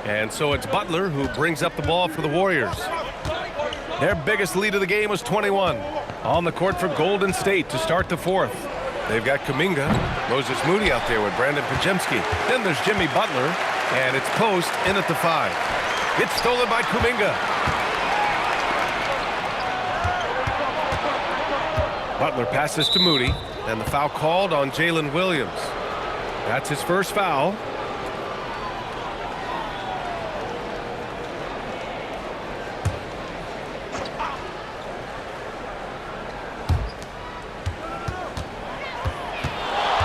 And so it's Butler who brings up the ball for the Warriors. Their biggest lead of the game was 21. On the court for Golden State to start the fourth. They've got Kuminga, Moses Moody out there with Brandon Pajemski. Then there's Jimmy Butler, and it's post in at the 5. It's stolen by Kuminga. Butler passes to Moody, and the foul called on Jalen Williams. That's his first foul.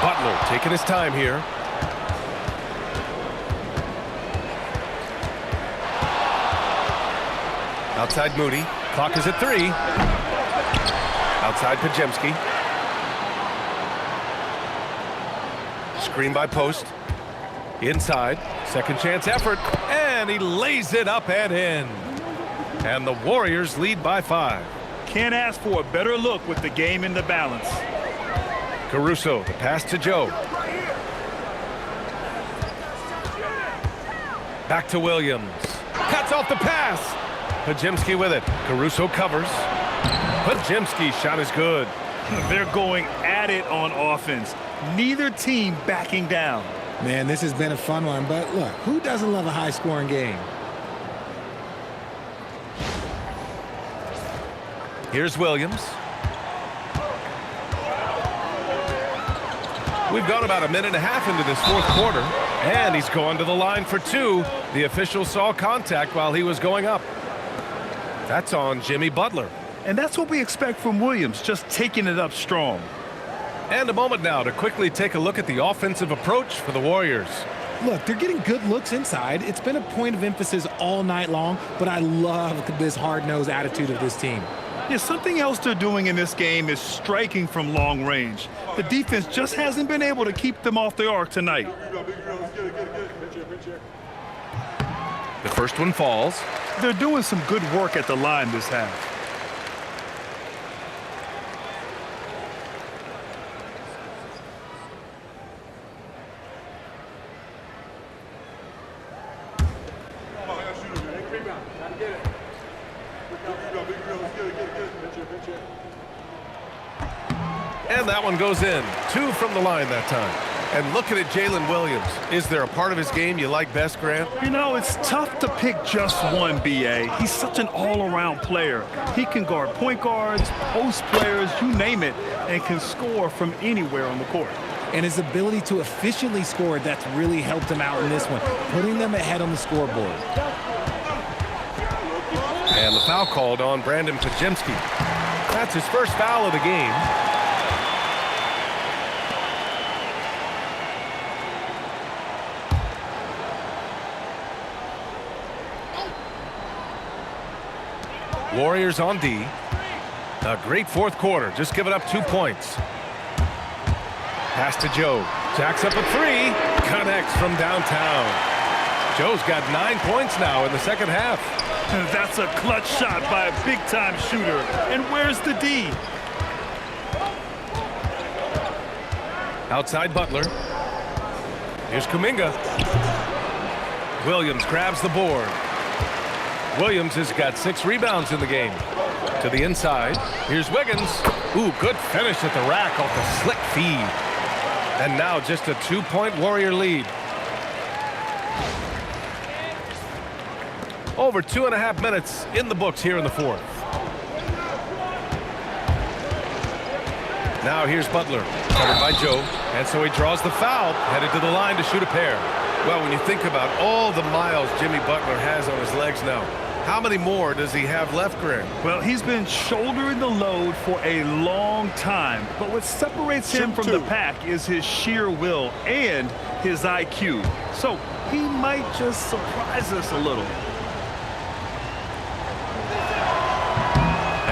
Butler taking his time here. Outside Moody. Clock is at 3. Outside Pajemski. Screen by Post. Inside. Second chance effort. And he lays it up and in. And the Warriors lead by 5. Can't ask for a better look with the game in the balance. Caruso, the pass to Joe. Back to Williams. Cuts off the pass. Pajemski with it. Caruso covers. Pajemski's shot is good. They're going at it on offense. Neither team backing down. Man, this has been a fun one, but look, who doesn't love a high-scoring game? Here's Williams. We've gone about a minute and a half into this fourth quarter, and he's going to the line for 2. The official saw contact while he was going up. That's on Jimmy Butler. And that's what we expect from Williams, just taking it up strong. And a moment now to quickly take a look at the offensive approach for the Warriors. Look, they're getting good looks inside. It's been a point of emphasis all night long, but I love this hard-nosed attitude of this team. Yeah, something else they're doing in this game is striking from long range. The defense just hasn't been able to keep them off the arc tonight. The first one falls. They're doing some good work at the line this half. And that one goes in. 2 from the line that time. And looking at Jalen Williams, is there a part of his game you like best, Grant? You know, it's tough to pick just one, B.A. He's such an all-around player. He can guard point guards, post players, you name it, and can score from anywhere on the court. And his ability to efficiently score, that's really helped him out in this one, putting them ahead on the scoreboard. And the foul called on Brandon Pajemski. That's his first foul of the game. Warriors on D. A great fourth quarter. Just giving up 2 points. Pass to Joe. Jacks up a 3. Connects from downtown. Joe's got 9 points now in the second half. That's a clutch shot by a big-time shooter. And where's the D? Outside Butler. Here's Kuminga. Williams grabs the board. Williams has got 6 rebounds in the game. To the inside. Here's Wiggins. Ooh, good finish at the rack off the slick feed. And now just a 2-point Warrior lead. Over 2.5 minutes in the books here in the fourth. Now here's Butler, covered by Joe, and so he draws the foul, headed to the line to shoot a pair. Well, when you think about all the miles Jimmy Butler has on his legs now, how many more does he have left, Grant? Well, he's been shouldering the load for a long time, but what separates him from the pack is his sheer will and his IQ. So he might just surprise us a little.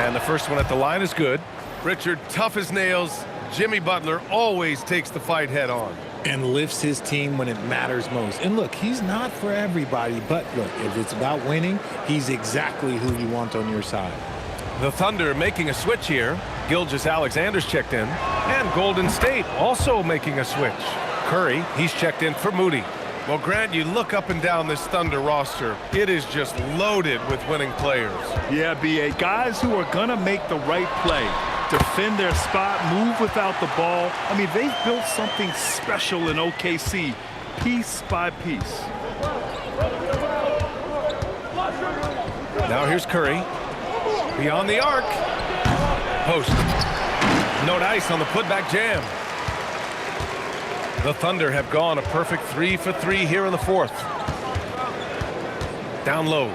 And the first one at the line is good. Richard, tough as nails. Jimmy Butler always takes the fight head on. And lifts his team when it matters most. And look, he's not for everybody, but look, if it's about winning, he's exactly who you want on your side. The Thunder making a switch here. Gilgeous-Alexander's checked in. And Golden State also making a switch. Curry, he's checked in for Moody. Well, Grant, you look up and down this Thunder roster. It is just loaded with winning players. Yeah, B.A. Guys who are going to make the right play, defend their spot, move without the ball. I mean, they've built something special in OKC, piece by piece. Now here's Curry. Beyond the arc. Post. No dice on the putback jam. The Thunder have gone a perfect 3 for 3 here in the fourth. Down low.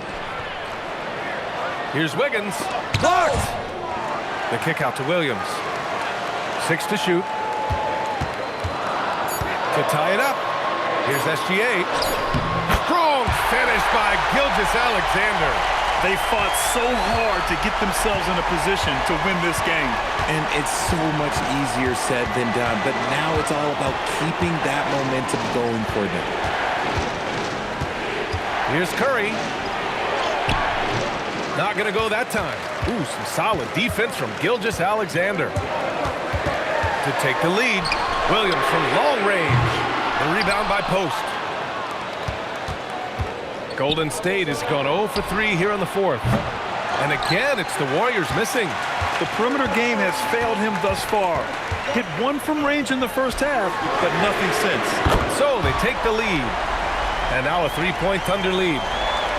Here's Wiggins. Blocked. The kick out to Williams. 6 to shoot. To tie it up. Here's SGA. Strong finish by Gilgeous-Alexander. They fought so hard to get themselves in a position to win this game. And it's so much easier said than done, but now it's all about keeping that momentum going for them. Here's Curry. Not going to go that time. Ooh, some solid defense from Gilgeous-Alexander. To take the lead, Williams from long range. The rebound by Post. Golden State has gone 0 for 3 here in the fourth. And again, it's the Warriors missing. The perimeter game has failed him thus far. Hit one from range in the first half, but nothing since. So they take the lead. And now a three-point Thunder lead.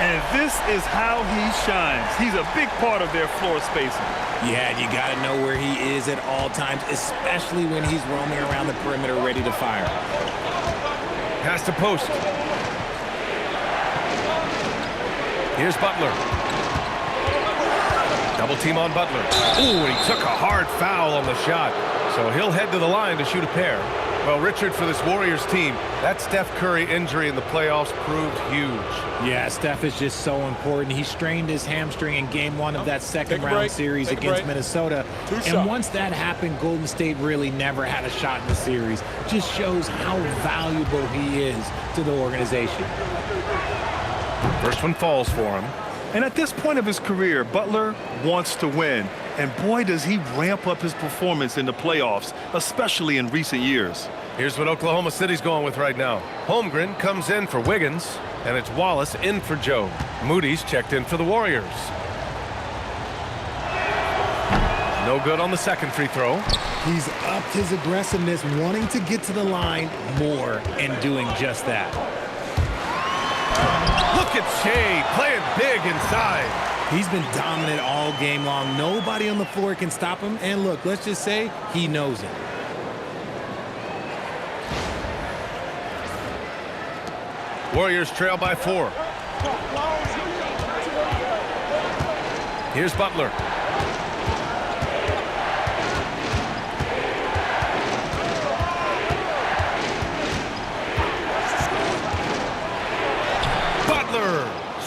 And this is how he shines. He's a big part of their floor spacing. Yeah, you got to know where he is at all times, especially when he's roaming around the perimeter ready to fire. Pass to Post. Here's Butler. Double team on Butler. Ooh, he took a hard foul on the shot. So he'll head to the line to shoot a pair. Well, Richard, for this Warriors team, that Steph Curry injury in the playoffs proved huge. Yeah, Steph is just so important. He strained his hamstring in game 1 of that second-round series against Minnesota. And once that happened, Golden State really never had a shot in the series. Just shows how valuable he is to the organization. First one falls for him. And at this point of his career, Butler wants to win. And boy, does he ramp up his performance in the playoffs, especially in recent years. Here's what Oklahoma City's going with right now. Holmgren comes in for Wiggins, and it's Wallace in for Joe. Moody's checked in for the Warriors. No good on the second free throw. He's upped his aggressiveness, wanting to get to the line more and doing just that. Look at Shea playing big inside. He's been dominant all game long. Nobody on the floor can stop him. And look, let's just say he knows it. Warriors trail by 4. Here's Butler.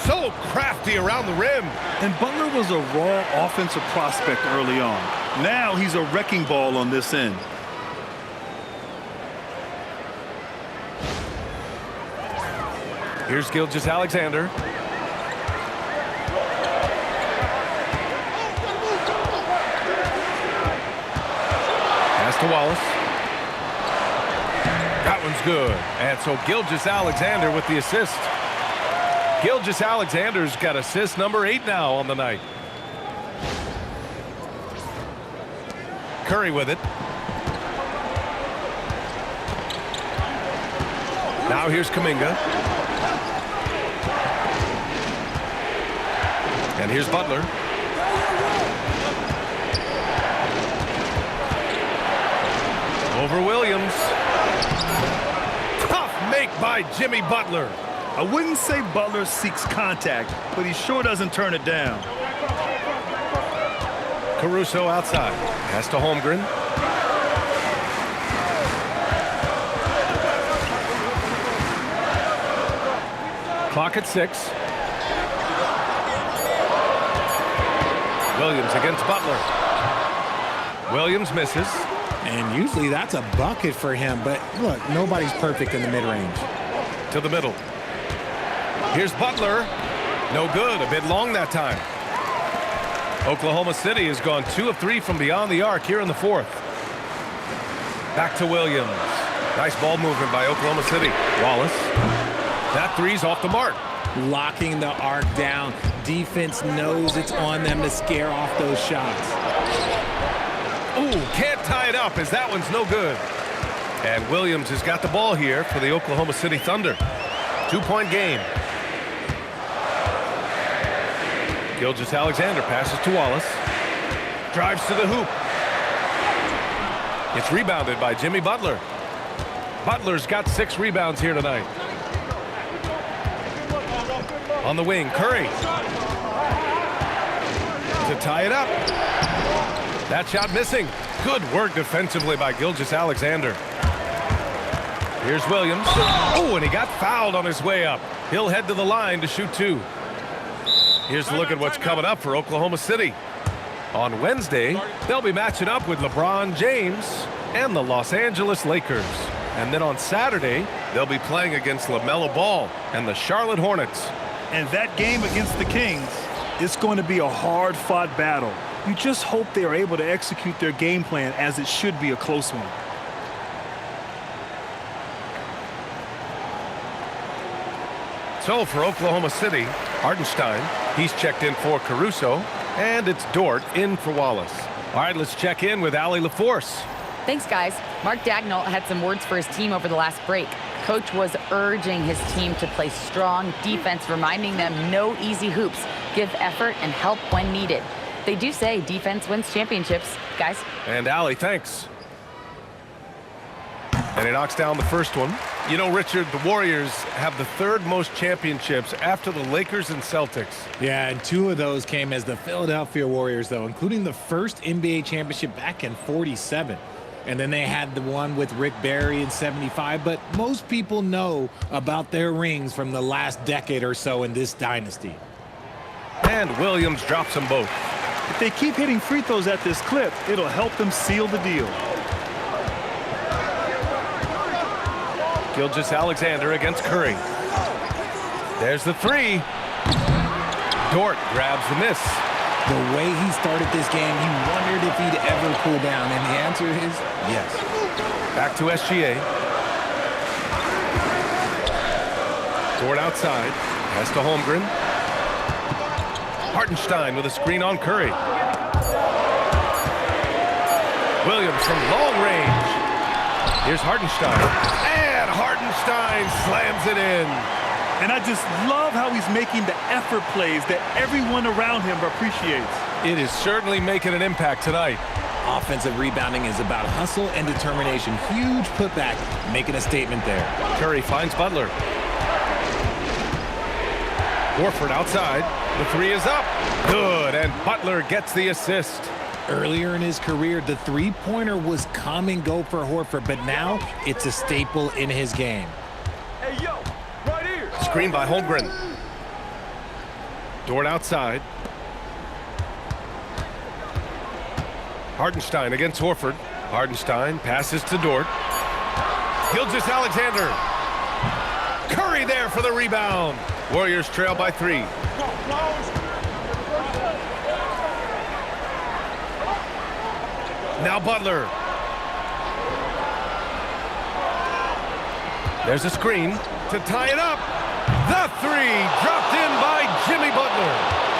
So crafty around the rim. And Butler was a raw offensive prospect early on. Now he's a wrecking ball on this end. Here's Gilgeous-Alexander. Pass to Wallace. That one's good. And so Gilgeous-Alexander with the assist. Gilgeous-Alexander's got assist number 8 now on the night. Curry with it. Now here's Kuminga. And here's Butler. Over Williams. Tough make by Jimmy Butler. I wouldn't say Butler seeks contact, but he sure doesn't turn it down. Caruso outside. Pass to Holmgren. Clock at 6. Williams against Butler. Williams misses. And usually that's a bucket for him. But look, nobody's perfect in the mid-range. To the middle. Here's Butler. No good. A bit long that time. Oklahoma City has gone 2 of 3 from beyond the arc here in the fourth. Back to Williams. Nice ball movement by Oklahoma City. Wallace. That three's off the mark. Locking the arc down. Defense knows it's on them to scare off those shots. Ooh, can't tie it up as that one's no good. And Williams has got the ball here for the Oklahoma City Thunder. 2-point game. Gilgeous-Alexander passes to Wallace. Drives to the hoop. It's rebounded by Jimmy Butler. Butler's got 6 rebounds here tonight. On the wing, Curry. To tie it up. That shot missing. Good work defensively by Gilgeous-Alexander. Here's Williams. Oh, and he got fouled on his way up. He'll head to the line to shoot 2. Here's a look at what's coming up for Oklahoma City. On Wednesday, they'll be matching up with LeBron James and the Los Angeles Lakers. And then on Saturday, they'll be playing against LaMelo Ball and the Charlotte Hornets. And that game against the Kings, it's going to be a hard-fought battle. You just hope they are able to execute their game plan, as it should be a close one. So for Oklahoma City, Hartenstein, he's checked in for Caruso, and it's Dort in for Wallace. All right, let's check in with Allie LaForce. Thanks, guys. Mark Dagnall had some words for his team over the last break. Coach was urging his team to play strong defense, reminding them no easy hoops, give effort and help when needed. They do say defense wins championships, guys. And Allie, thanks. And he knocks down the first one. You know, Richard, the Warriors have the 3rd most championships after the Lakers and Celtics. Yeah, and 2 of those came as the Philadelphia Warriors, though, including the first NBA championship back in '47. And then they had the one with Rick Barry in '75. But most people know about their rings from the last decade or so in this dynasty. And Williams drops them both. If they keep hitting free throws at this clip, it'll help them seal the deal. Gilgeous-Alexander against Curry. There's the 3. Dort grabs the miss. The way he started this game, you wondered if he'd ever cool down, and the answer is yes. Back to SGA. Dort outside. Pass to Holmgren. Hartenstein with a screen on Curry. Williams from long range. Here's Hartenstein. And Hartenstein slams it in. And I just love how he's making the effort plays that everyone around him appreciates. It is certainly making an impact tonight. Offensive rebounding is about hustle and determination. Huge putback, making a statement there. Curry finds Butler. Horford outside. The 3 is up. Good, and Butler gets the assist. Earlier in his career, the three-pointer was come and go for Horford, but now it's a staple in his game. Hey, yo, right here. Screen by Holmgren. Dort outside. Hartenstein against Horford. Hartenstein passes to Dort. Gilgeous-Alexander. Curry there for the rebound. Warriors trail by 3. Now Butler. There's a screen to tie it up. The 3 dropped in by Jimmy Butler.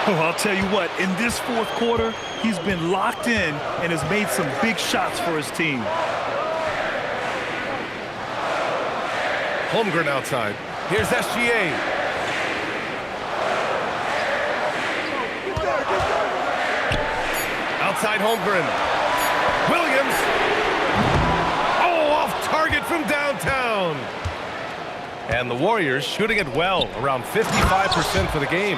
Oh, I'll tell you what, in this 4th quarter, he's been locked in and has made some big shots for his team. Holmgren outside. Here's SGA. Outside Holmgren. Williams. Oh, off target from downtown. And the Warriors shooting it well, around 55% for the game.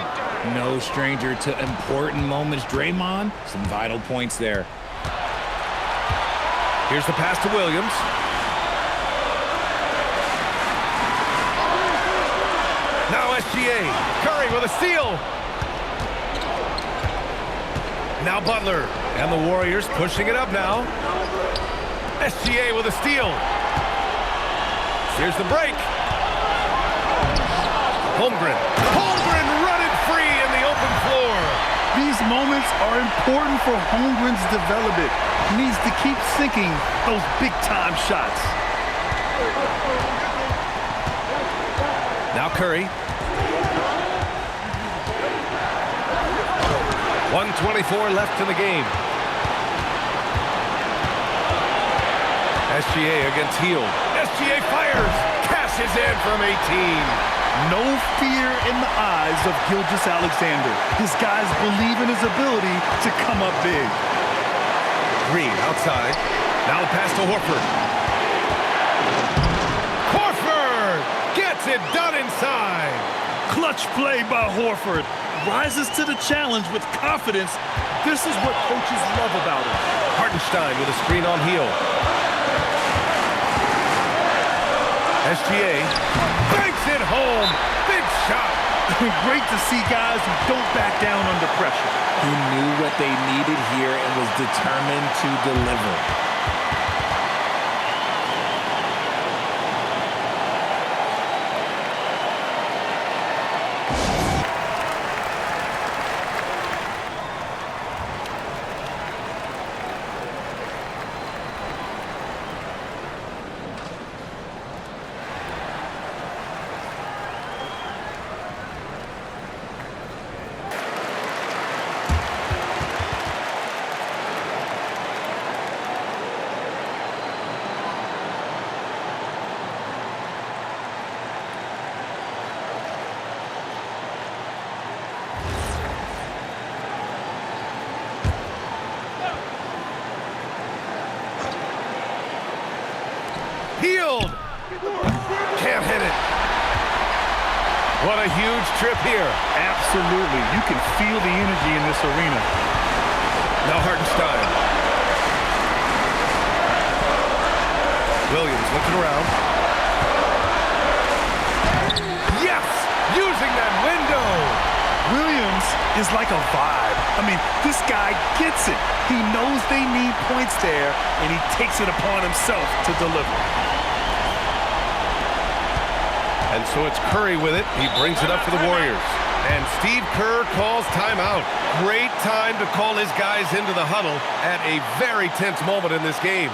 No stranger to important moments. Draymond, some vital points there. Here's the pass to Williams. Now SGA. Curry with a steal. Now Butler. And the Warriors pushing it up now. SGA with a steal. Here's the break. Holmgren. Holmgren running free in the open floor. These moments are important for Holmgren's development. He needs to keep sinking those big-time shots. Now Curry. 1:24 left in the game. SGA against Hield. SGA fires. Cashes in from 18. No fear in the eyes of Gilgeous-Alexander. His guys believe in his ability to come up big. Green outside. Now the pass to Horford. Horford gets it done inside. Clutch play by Horford. Rises to the challenge with confidence. This is what coaches love about him. Hartenstein with a screen on Hield. SGA banks it home. Big shot. Great to see guys who don't back down under pressure. He knew what they needed here and was determined to deliver. Hield can't hit it. What a huge trip here. Absolutely. You can feel the energy in this arena. Now Hartenstein. Williams looking around. Yes! Using that window! Williams is like a vibe. I mean, this guy gets it. He knows they need points there, and he takes it upon himself to deliver. And so it's Curry with it. He brings it up for the Warriors. And Steve Kerr calls timeout. Great time to call his guys into the huddle at a very tense moment in this game.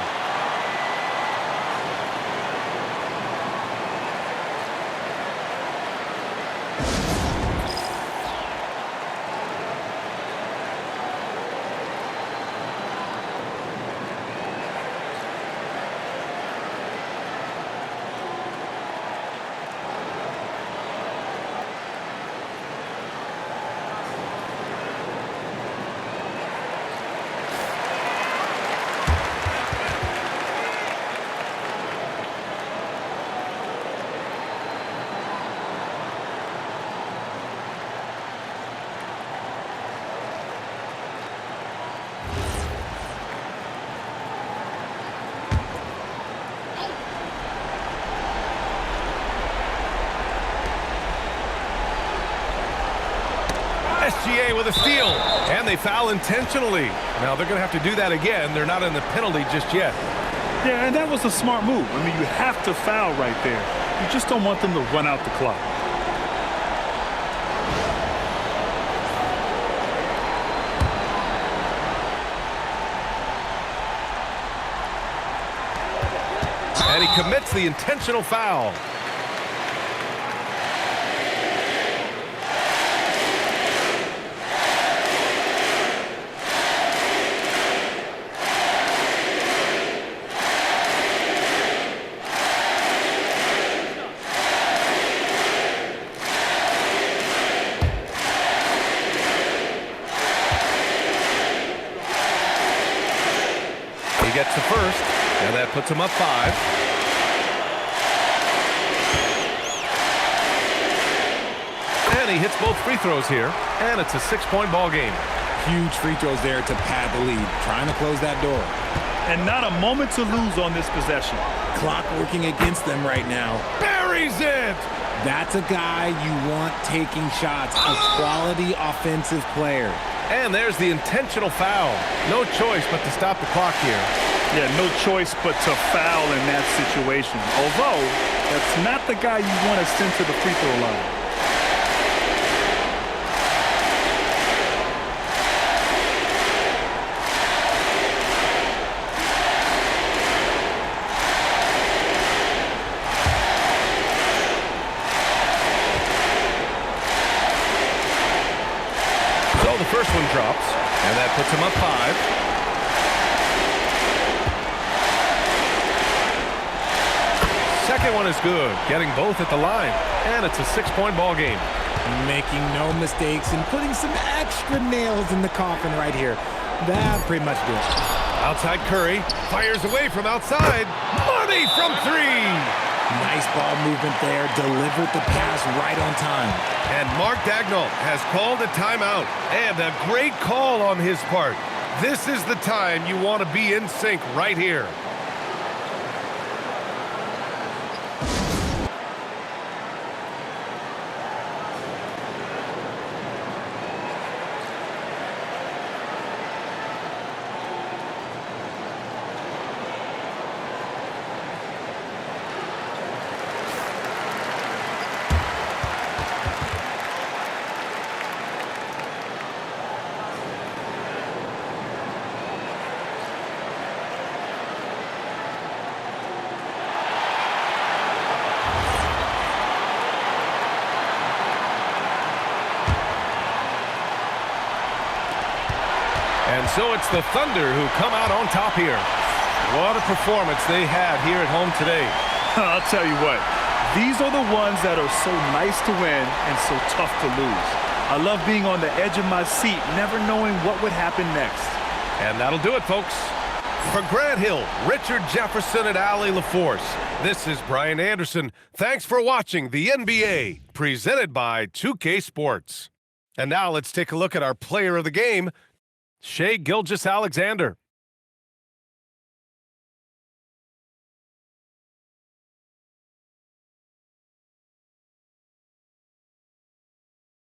SGA with a steal, and they foul intentionally. Now they're going to have to do that again. They're not in the penalty just yet. Yeah, and that was a smart move. I mean, you have to foul right there. You just don't want them to run out the clock. And he commits the intentional foul. He gets the first, and that puts him up 5. And he hits both free throws here, and it's a 6-point ball game. Huge free throws there to pad the lead, trying to close that door. And not a moment to lose on this possession. Clock working against them right now. Buries it! That's a guy you want taking shots, a quality offensive player. And there's the intentional foul. No choice but to stop the clock here. Yeah, no choice but to foul in that situation. Although, that's not the guy you want to send to the free throw line. first one drops, and that puts him up 5. Second one is good, getting both at the line, and it's a 6-point ball game. Making no mistakes and putting some extra nails in the coffin right here. That pretty much did it. Outside Curry, fires away from outside. Money from 3! Nice ball movement there, delivered the pass right on time. And Mark Daigneault has called a timeout, and a great call on his part. This is the time you want to be in sync right here. And so it's the Thunder who come out on top here. What a performance they had here at home today. I'll tell you what, these are the ones that are so nice to win and so tough to lose. I love being on the edge of my seat, never knowing what would happen next. And that'll do it, folks. For Grant Hill, Richard Jefferson, and Allie LaForce, this is Brian Anderson. Thanks for watching the NBA, presented by 2K Sports. And now let's take a look at our player of the game, Shai Gilgeous-Alexander.